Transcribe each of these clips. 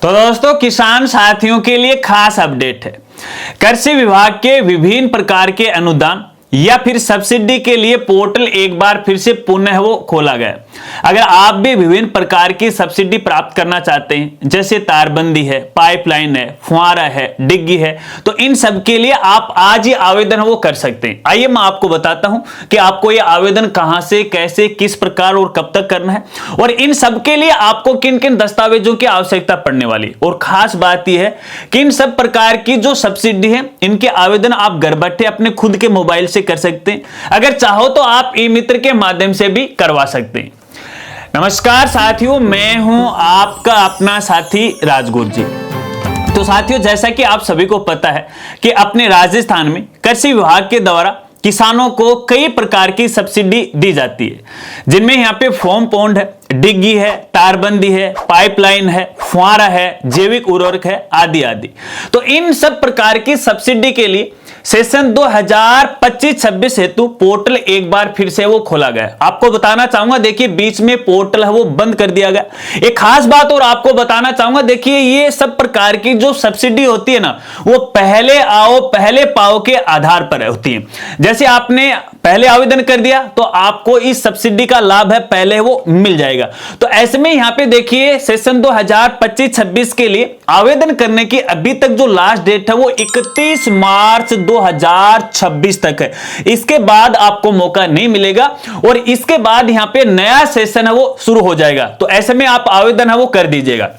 तो दोस्तों, किसान साथियों के लिए खास अपडेट है। कृषि विभाग के विभिन्न प्रकार के अनुदान या फिर सब्सिडी के लिए पोर्टल एक बार फिर से पुनः वो खोला गया। अगर आप भी विभिन्न प्रकार की सब्सिडी प्राप्त करना चाहते हैं, जैसे तारबंदी है, पाइपलाइन है, फुहारा है, डिग्गी है, तो इन सब के लिए आप आज ही आवेदन वो कर सकते हैं। आइए मैं आपको बताता हूं कि आपको ये आवेदन कहां से, कैसे, किस प्रकार और कब तक करना है, और इन सब के लिए आपको किन किन दस्तावेजों की आवश्यकता पड़ने वाली। और खास बात यह है कि इन सब प्रकार की जो सब्सिडी है, इनके आवेदन आप घर बैठे अपने खुद के मोबाइल से कर सकते हैं। अगर चाहो तो आप ई मित्र के माध्यम से भी करवा सकते हैं। नमस्कार साथियों, मैं हूं आपका अपना साथी राजगुरु जी। तो साथियों, जैसा कि आप सभी को पता है कि अपने राजस्थान में कृषि विभाग के द्वारा किसानों को कई प्रकार की सब्सिडी दी जाती है, जिनमें यहाँ पे फॉर्म पॉन्ड है, डिग्गी है, तारबंदी है, पाइपलाइन है, फुहारा है, जैविक उर्वरक है, आदि आदि। तो इन सब प्रकार की सब्सिडी के लिए सेशन 2025-26 हेतु पोर्टल एक बार फिर से वो खोला गया। आपको बताना चाहूंगा, देखिए बीच में पोर्टल है वो बंद कर दिया गया। एक खास बात और आपको बताना चाहूंगा, देखिए ये सब प्रकार की जो सब्सिडी होती है ना, वो पहले आओ पहले पाओ के आधार पर होती है। जैसे आपने पहले आवेदन कर दिया तो आपको इस सब्सिडी का लाभ है पहले वो मिल जाएगा। तो ऐसे में यहां पे देखिए सेशन 2025-26 के लिए आवेदन करने की अभी तक जो लास्ट डेट है वो 31 मार्च 2026 तक है। इसके बाद आपको मौका नहीं मिलेगा और इसके बाद यहां पे नया सेशन है वो शुरू हो जाएगा। तो ऐसे में आप आवेदन है वो कर दीजिएगा।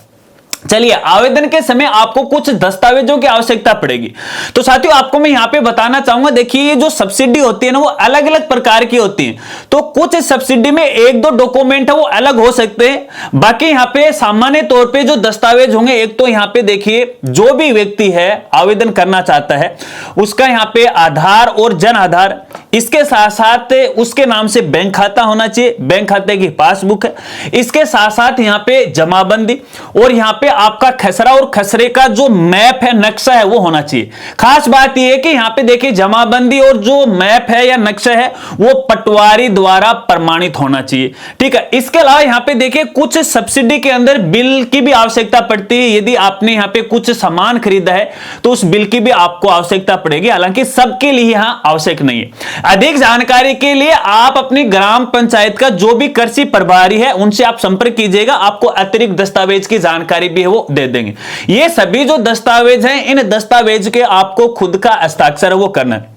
चलिए, आवेदन के समय आपको कुछ दस्तावेजों की आवश्यकता पड़ेगी। तो साथियों, आपको मैं यहां पे बताना चाहूंगा, देखिए ये जो सब्सिडी होती है ना, वो अलग अलग प्रकार की होती है। तो कुछ सब्सिडी में एक दो डॉक्यूमेंट है वो अलग हो सकते हैं। बाकी यहां पे सामान्य तौर पे जो दस्तावेज होंगे, एक तो यहां पे देखिए जो भी व्यक्ति है आवेदन करना चाहता है उसका यहां पे आधार और जन आधार, इसके साथ साथ उसके नाम से बैंक खाता होना चाहिए, बैंक खाते की पासबुक है। इसके साथ साथ यहां पे जमाबंदी और यहां पे आपका खसरा और खसरे का जो मैप है, नक्शा है, वो होना चाहिए। खास बात यह है कि यहां पे देखिए जमाबंदी और जो मैप है या नक्शा है वो पटवारी द्वारा प्रमाणित होना चाहिए। ठीक है। इसके अलावा यहां पे देखिए कुछ सब्सिडी के अंदर बिल की भी आवश्यकता पड़ती है। यदि आपने यहां पे कुछ सामान खरीदा है तो उस बिल की भी आपको आवश्यकता पड़ेगी, हालांकि सबके लिए यहां आवश्यक नहीं है। अधिक जानकारी के लिए आप अपनी ग्राम पंचायत का जो भी कृषि प्रभारी है उनसे आप संपर्क कीजिएगा, आपको अतिरिक्त दस्तावेज की जानकारी भी है वो दे देंगे। ये सभी जो दस्तावेज हैं, इन दस्तावेज के आपको खुद का हस्ताक्षर वो करना है।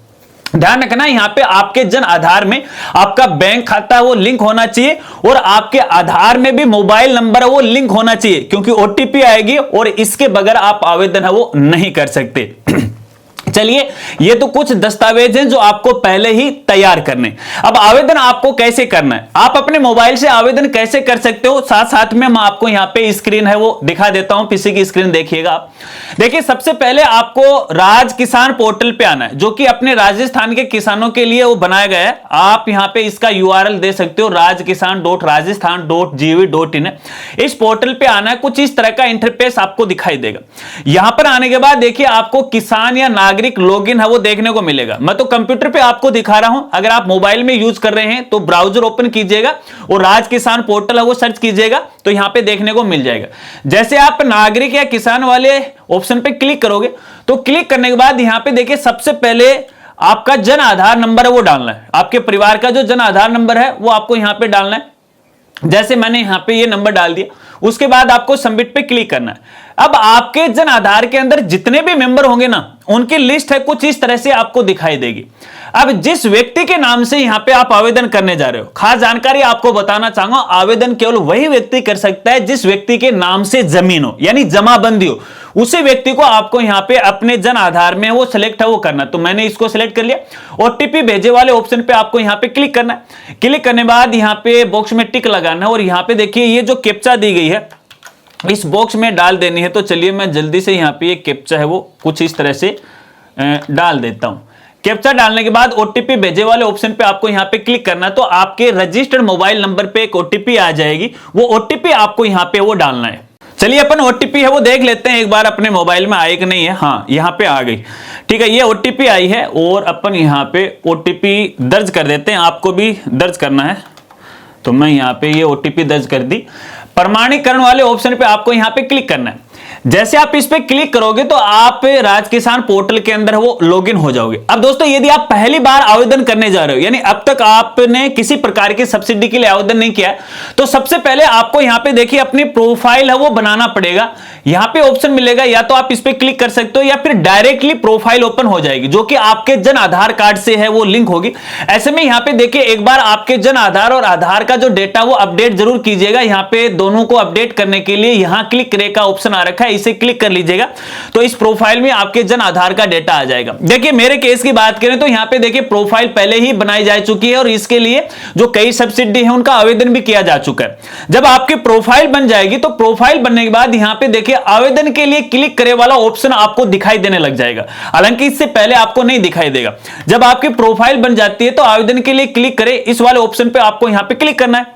ध्यान रखना, यहां पे आपके जन आधार में आपका बैंक खाता वो लिंक होना चाहिए और आपके आधार में भी मोबाइल नंबर वो लिंक होना चाहिए, क्योंकि ओटीपी आएगी और इसके बगैर आप आवेदन है वो नहीं कर सकते। चलिए, ये तो कुछ दस्तावेज हैं जो आपको पहले ही तैयार करने। अब आवेदन आपको कैसे करना है, आप अपने मोबाइल से आवेदन कैसे कर सकते हो, साथ साथ में मैं आपको यहां पे स्क्रीन है वो दिखा देता हूं। पीसी की स्क्रीन देखिएगा आप। देखिए, सबसे पहले आपको राज किसान पोर्टल पे आना है, जो कि अपने राजस्थान के किसानों के लिए वो बनाया गया है। आप यहां पे इसका URL दे सकते हो, rajkisan.rajasthan.gov.in। इस पोर्टल पे आना है। कुछ इस तरह का इंटरफेस आपको दिखाई देगा। यहां पर आने के बाद देखिए आपको किसान या नागरिक लॉगिन है वो देखने को मिलेगा। मैं तो कंप्यूटर पे आपको दिखा रहा हूं, अगर आप मोबाइल में यूज कर रहे हैं तो ब्राउजर ओपन कीजिएगा और राज किसान पोर्टल है वो सर्च कीजिएगा, तो यहां पे देखने को मिल जाएगा। जैसे आप नागरिक या किसान वाले ऑप्शन पे क्लिक करोगे तो क्लिक करने के बाद यहां पे देखिए सबसे पहले आपका जन आधार नंबर है वो डालना है। आपके परिवार का जो जन आधार नंबर है वो आपको यहां पे डालना है। जैसे मैंने यहां पे ये नंबर डाल दिया, उसके बाद आपको सबमिट पे क्लिक करना है। अब आपके जन आधार के अंदर जितने भी मेंबर होंगे ना, उनकी लिस्ट है कुछ इस तरह से आपको दिखाई देगी। अब जिस व्यक्ति के नाम से यहां पे आप आवेदन करने जा रहे हो, खास जानकारी आपको बताना चाहूंगा, आवेदन केवल वही व्यक्ति कर सकता है जिस व्यक्ति के नाम से जमीन हो, यानी जमाबंदी हो। उसी व्यक्ति को आपको यहां पे अपने जन आधार में वो सिलेक्ट है वो करना। तो मैंने इसको सिलेक्ट कर लिया। ओटीपी भेजे वाले ऑप्शन पे आपको यहां पे क्लिक करना है। क्लिक करने बाद यहां पे बॉक्स में टिक लगाना है और यहां पे देखिए ये जो कैप्चा दी गई है इस बॉक्स में डाल देनी है। तो चलिए मैं जल्दी से यहां पे ये कैप्चा है वो कुछ इस तरह से डाल देता हूं। कैप्चा डालने के बाद ओटीपी भेजे वाले ऑप्शन पे आपको यहां पे क्लिक करना है। तो आपके रजिस्टर्ड मोबाइल नंबर पे एक ओटीपी आ जाएगी, वो ओटीपी आपको यहां पे वो डालना है। चलिए अपन ओटीपी है वो देख लेते हैं एक बार अपने मोबाइल में आई कि नहीं है। हाँ, यहां पे आ गई। ठीक है, ये ओटीपी आई है और अपन यहां पे ओटीपी दर्ज कर देते हैं। आपको भी दर्ज करना है तो मैं यहां पे ये ओटीपी दर्ज कर दी। प्रमाणीकरण वाले ऑप्शन पे आपको यहां पे क्लिक करना है। जैसे आप इस पे क्लिक करोगे तो आप राज किसान पोर्टल के अंदर वो लॉगिन हो जाओगे। अब दोस्तों यदि आप पहली बार आवेदन करने जा रहे हो, यानी अब तक आपने किसी प्रकार की सब्सिडी के लिए आवेदन नहीं किया, तो सबसे पहले आपको यहां पे देखिए अपनी प्रोफाइल है वो बनाना पड़ेगा। यहां पे ऑप्शन मिलेगा, या तो आप इस पे क्लिक कर सकते हो या फिर डायरेक्टली प्रोफाइल ओपन हो जाएगी, जो कि आपके जन आधार कार्ड से है वो लिंक होगी। ऐसे में यहां पे देखिए एक बार आपके जन आधार और आधार का जो डेटा वो अपडेट जरूर कीजिएगा। यहां पे दोनों को अपडेट करने के लिए यहां क्लिक करे का ऑप्शन आ रखा है, इसे क्लिक कर लीजिएगा तो इस प्रोफाइल में आपके जन आधार का डेटा आ जाएगा। देखिए मेरे केस की बात करें तो यहां पे देखिए प्रोफाइल पहले ही बनाई जा चुकी है और इसके लिए जो कई सब्सिडी है उनका आवेदन भी किया जा चुका है। जब आपकी प्रोफाइल बन जाएगी तो प्रोफाइल बनने के बाद यहां पे देखिए आवेदन के लिए क्लिक करे वाला ऑप्शन आपको दिखाई देने लग जाएगा। हालांकि इससे पहले आपको नहीं दिखाई देगा। जब आपकी प्रोफाइल बन जाती है तो आवेदन के लिए क्लिक करें, इस वाले ऑप्शन पे आपको यहां पे क्लिक करना है।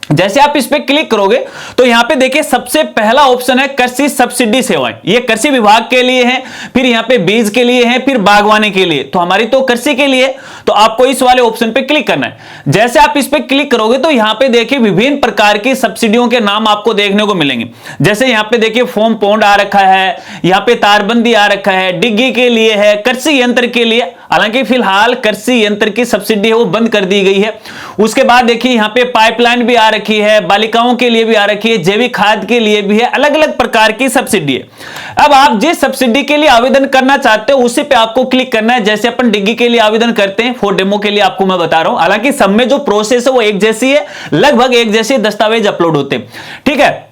जैसे आप इस पे क्लिक करोगे तो यहां पे देखिए सबसे पहला ऑप्शन है कृषि सब्सिडी सेवाएं। ये कृषि विभाग के लिए है, फिर यहां पे बीज के लिए है, फिर बागवानी के लिए। तो हमारी तो कृषि के लिए, तो आपको इस वाले ऑप्शन पे क्लिक करना है। जैसे आप इस पे क्लिक करोगे तो यहां पे देखिए विभिन्न प्रकार की सब्सिडियों के नाम आपको देखने को मिलेंगे। जैसे यहां पे देखिए फोम पौंड आ रखा है, यहां पे तारबंदी आ रखा है, डिग्गी के लिए है, कृषि यंत्र के लिए। हालांकि फिलहाल कृषि यंत्र की सब्सिडी है वो बंद कर दी गई है। उसके बाद देखिए यहां पे पाइपलाइन भी आ रखी है, बालिकाओं के लिए भी आ रखी है, जैविक खाद के लिए भी है, अलग अलग प्रकार की सब्सिडी है। अब आप जिस सब्सिडी के लिए आवेदन करना चाहते हो उसी पे आपको क्लिक करना है। जैसे अपन डिग्गी के लिए आवेदन करते हैं, फॉर डेमो के लिए आपको मैं बता रहा हूं। हालांकि सब में जो प्रोसेस है वो एक जैसी है, लगभग एक जैसे दस्तावेज अपलोड होते हैं, ठीक है।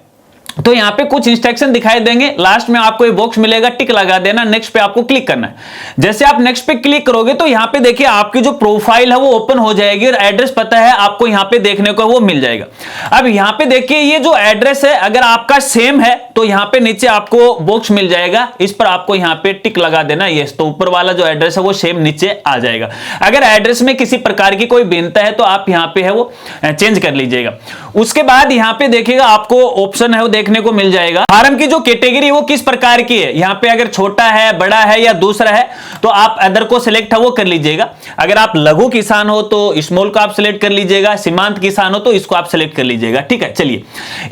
तो यहां पे कुछ इंस्ट्रक्शन दिखाई देंगे, लास्ट में आपको ये बॉक्स मिलेगा, टिक लगा देना, नेक्स्ट पे आपको क्लिक करना है। जैसे आप नेक्स्ट पे क्लिक करोगे तो यहां पे देखिए आपकी जो प्रोफाइल है वो ओपन हो जाएगी और एड्रेस पता है आपको यहां पे देखने को वो मिल जाएगा। अब यहां पे देखिए ये जो एड्रेस है अगर आपका सेम है तो यहां पे नीचे आपको बॉक्स मिल जाएगा, इस पर आपको यहां पे टिक लगा देना, यस। तो ऊपर वाला जो एड्रेस है वो सेम नीचे आ जाएगा। अगर एड्रेस में किसी प्रकार की कोई भिन्नता है तो आप यहां पे है वो चेंज कर लीजिएगा। उसके बाद यहां पे देखिएगा आपको ऑप्शन है वो देखने को मिल जाएगा, फार्म की जो कैटेगरी वो किस प्रकार की है। यहां पे अगर छोटा है, बड़ा है या दूसरा है तो आप अदर को सिलेक्ट है वो कर लीजिएगा। अगर आप लघु किसान हो तो स्मॉल को आप सिलेक्ट कर लीजिएगा, सीमांत किसान हो तो इसको आप सिलेक्ट कर लीजिएगा, ठीक है। चलिए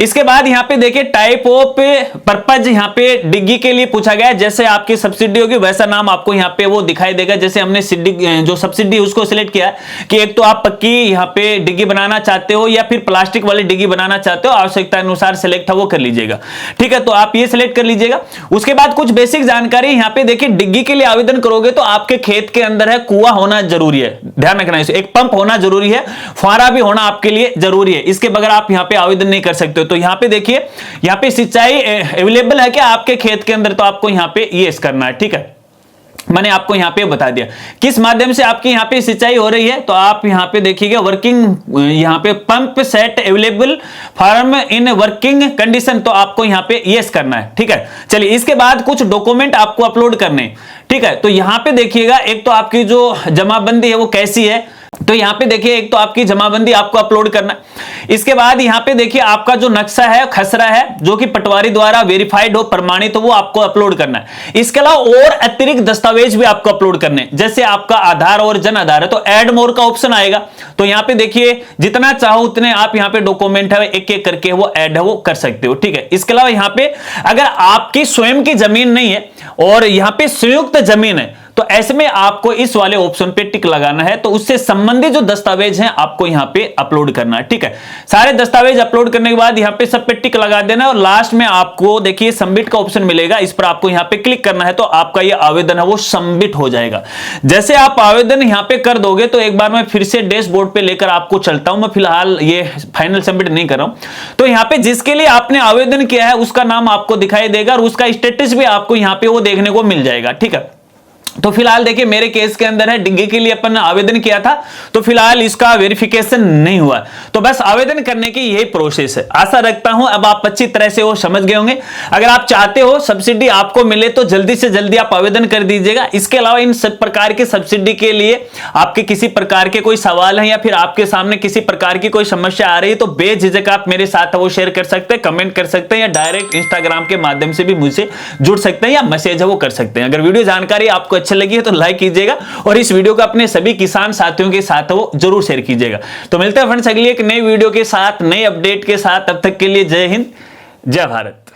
इसके बाद यहां पे देखिए टाइप ऑफ पर्पज यहां पे डिग्गी के लिए पूछा गया है। जैसे आपकी सब्सिडी होगी वैसा नाम आपको यहां पे वो दिखाई देगा। जैसे हमने जो सब्सिडी उसको सिलेक्ट किया कि एक तो आप पक्की यहां पे डिग्गी बनाना चाहते हो या फिर प्लास्टिक वाली डिग्गी बनाना चाहते हो, आवश्यकता अनुसार सिलेक्ट है वो कर लीजिएगा, ठीक है। तो आप ये सिलेक्ट कर लीजिएगा। उसके बाद कुछ बेसिक जानकारी यहां पे देखिए, डिग्गी के लिए आवेदन करोगे तो आपके खेत के अंदर है कुआं होना जरूरी है, ध्यान रखना है। एक पंप होना जरूरी है, फुहारा भी होना आपके लिए जरूरी है, इसके बगैर आप यहां पे आवेदन नहीं कर सकते हो। तो यहां पे देखिए यहां पे सिंचाई अवेलेबल है क्या आपके खेत के अंदर, तो आपको यहां पे यस करना है, ठीक है। मैंने आपको यहां पे बता दिया किस माध्यम से आपकी यहां पे सिंचाई हो रही है। तो आप यहां पे देखिएगा वर्किंग, यहां पे pump set available farm in working condition, तो आपको यहां पे यस करना है, ठीक है। चलिए इसके बाद कुछ डॉक्यूमेंट आपको अपलोड करने, ठीक है। तो यहां पे देखिएगा एक तो आपकी जो जमाबंदी है वो कैसी है, तो यहां पे देखिए एक तो आपकी जमाबंदी आपको अपलोड करना है। इसके बाद यहां पे देखिए आपका जो नक्शा है, खसरा है, जो कि पटवारी द्वारा वेरीफाइड हो, प्रमाणित हो, वो आपको अपलोड करना है। इसके अलावा और अतिरिक्त दस्तावेज भी आपको अपलोड करने, जैसे आपका आधार और जन आधार है तो ऐड मोर का ऑप्शन आएगा। तो यहां पे देखिए जितना चाहो उतने आप यहां पे डॉक्यूमेंट है एक एक करके वो ऐड है वो कर सकते हो, ठीक है। इसके अलावा यहां पे अगर आपकी स्वयं की जमीन नहीं है और यहां पे संयुक्त जमीन है तो ऐसे में आपको इस वाले ऑप्शन पे टिक लगाना है। तो उससे संबंधित जो दस्तावेज हैं आपको यहां पे अपलोड करना है, ठीक है। सारे दस्तावेज अपलोड करने के बाद यहां पे सब पे टिक लगा देना है और लास्ट में आपको देखिए सबमिट का ऑप्शन मिलेगा, इस पर आपको यहां पे क्लिक करना है। तो आपका ये आवेदन है वो सबमिट हो जाएगा। जैसे आप आवेदन यहां पे कर दोगे तो एक बार मैं फिर से डैशबोर्ड पे लेकर आपको चलता हूं। मैं फिलहाल ये फाइनल सबमिट नहीं कर रहा हूं। तो यहां पे जिसके लिए आपने आवेदन किया है उसका नाम आपको दिखाई देगा और उसका स्टेटस भी आपको यहां पे वो देखने को मिल जाएगा, ठीक है। तो फिलहाल देखिए मेरे केस के अंदर है डिग्गी के लिए अपन आवेदन किया था, तो फिलहाल इसका वेरिफिकेशन नहीं हुआ। तो बस आवेदन करने की यही प्रोसेस है। आशा रखता हूं अब आप अच्छी तरह से वो समझ गए होंगे। अगर आप चाहते हो सब्सिडी आपको मिले तो जल्दी से जल्दी आप आवेदन कर दीजिएगा। इसके अलावा इन सब प्रकार की सब्सिडी के लिए आपके किसी प्रकार के कोई सवाल है या फिर आपके सामने किसी प्रकार की कोई समस्या आ रही है तो बेझिझक आप मेरे साथ वो शेयर कर सकते हैं, कमेंट कर सकते हैं या डायरेक्ट इंस्टाग्राम के माध्यम से भी मुझसे जुड़ सकते हैं या मैसेज है वो कर सकते हैं। अगर वीडियो जानकारी आपको अच्छी लगी है तो लाइक कीजिएगा और इस वीडियो को अपने सभी किसान साथियों के साथ वो जरूर शेयर कीजिएगा। तो मिलते हैं फ्रेंड्स अगली एक नई वीडियो के साथ, नई अपडेट के साथ। तब तक के लिए जय हिंद, जय भारत।